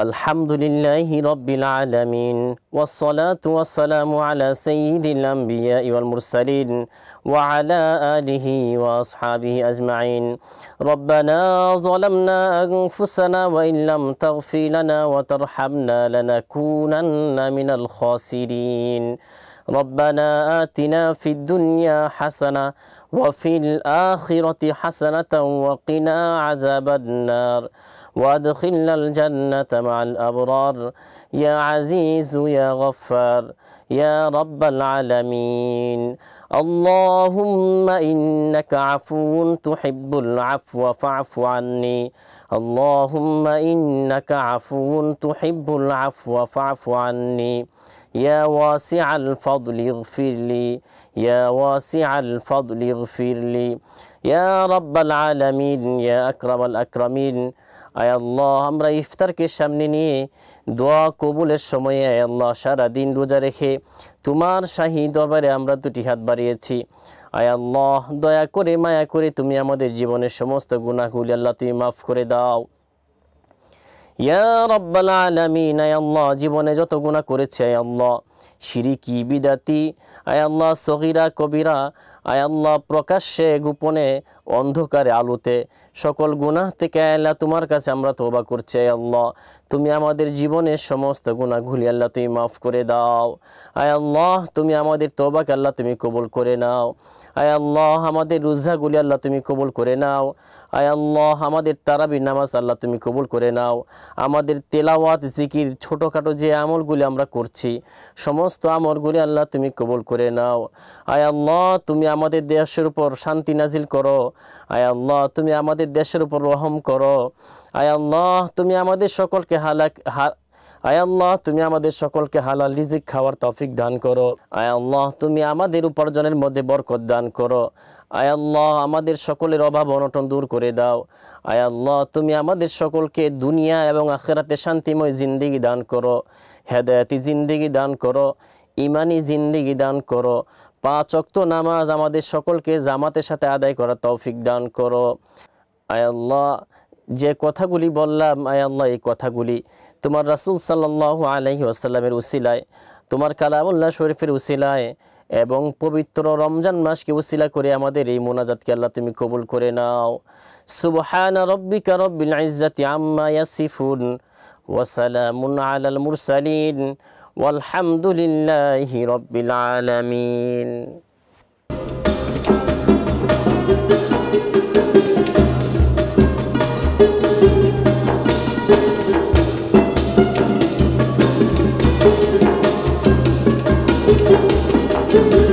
আলহামদুলিল্লাহি রাব্বিল আলামিন ওয়াসসালাতু ওয়াসসালামু আলা সাইয়্যিদিল আমবিয়াই ওয়াল মুরসালিন ওয়া আলা আলিহি ওয়া আসহাবিহি আজমাইন। রব্বানা যালামনা আনফুসানা ওয়া ইল্লাম তাগফির লানা ওয়া তারহামনা লানাকুনান্না মিনাল খাসিরিন। ربنا آتنا في الدنيا حسنة وفي الآخرة حسنة وقنا عذاب النار وادخلنا الجنة مع الأبرار يا عزيز يا غفار يا رب العالمين. اللهم إنك عفو تحب العفو فاعف عني. اللهم إنك عفو تحب العفو فاعف عني. يا واسع الفضل اغفر لي يا واسع الفضل اغفر لي يا رب العالمين يا أكرم الأكرمين. আয় আল্লাহ, আমরা ইফতারকে সামনে নিয়ে দোয়া কবুলের সময়ে আয় আল্লাহ সারা দিন রোজা রেখে তোমার শাহী দরবারে আমরা দুটি হাত বাড়িয়েছি। আয় আল্লাহ, দয়া করে মায়া করে তুমি আমাদের জীবনের সমস্ত গুনাহগুলি আল্লাহ তুমি মাফ করে দাও। ইয়া রাব্বাল আলামিন, আয় আল্লাহ, জীবনে যত গুনাহ করেছে আয় আল্লাহ, শিরিকি বিদাতি আয় আল্লাহ, সগীরা কবিরা আয় আল্লাহ, প্রকাশ্যে গোপনে অন্ধকারে আলোতে সকল গুনাহ থেকে আল্লাহ তোমার কাছে আমরা তওবা করছি। আয় আল্লাহ, তুমি আমাদের জীবনের সমস্ত গুনাহগুলি আল্লাহ তুমি মাফ করে দাও। আয় আল্লাহ, তুমি আমাদের তওবাকে আল্লাহ তুমি কবুল করে নাও। আয় আল্লাহ, আমাদের রোজাগুলি আল্লাহ তুমি কবুল করে নাও। আয় আল্লাহ, আমাদের তারাবি নামাজ আল্লাহ তুমি কবুল করে নাও। আমাদের তেলাওয়াত জিকির ছোটোখাটো যে আমলগুলি আমরা করছি সমস্ত আমলগুলি আল্লাহ তুমি কবুল করে নাও। আয় আল্লাহ, তুমি আমাদের দেশের উপর শান্তি নাজিল করো। আয় আল্লাহ, তুমি আমাদের দেশের উপর রহম করো। আয় আল্লাহ, তুমি আমাদের সকলকে আয় আল্লাহ, তুমি আমাদের সকলকে হালাল রিজিক খাওয়ার তৌফিক দান করো। আয় আল্লাহ, তুমি আমাদের উপার্জনের মধ্যে বরকত দান করো। আয় আল্লাহ, আমাদের সকলের অভাব অনটন দূর করে দাও। আয় আল্লাহ, তুমি আমাদের সকলকে দুনিয়া এবং আখিরাতে শান্তিময় জিন্দেগি দান করো, হেদায়েতি জিন্দেগি দান করো, ইমানি জিন্দেগি দান করো। 5 ওয়াক্ত নামাজ আমাদের সকলকে জামাতের সাথে আদায় করার তৌফিক দান করো। আয় আল্লাহ, যে কথাগুলি বললাম আয় আল্লাহ, এই কথাগুলি তোমার রাসূল সাল্লাল্লাহু আলাইহি ওয়াসাল্লামের উসিলায়, তোমার কালামুল্লাহ শরীফের উসিলায় এবং পবিত্র রমজান মাসকে উসিলা করে আমাদের এই মোনাজাতকে আল্লাহ তুমি কবুল করে নাও। সুবহানা রাব্বিকা রাব্বিল ইজ্জাতি আম্মা ইয়াসিফুন ওয়া সালামুন আলাল মুরসালিন ওয়ালহামদুলিল্লাহি রাব্বিল আলামিন। Thank you.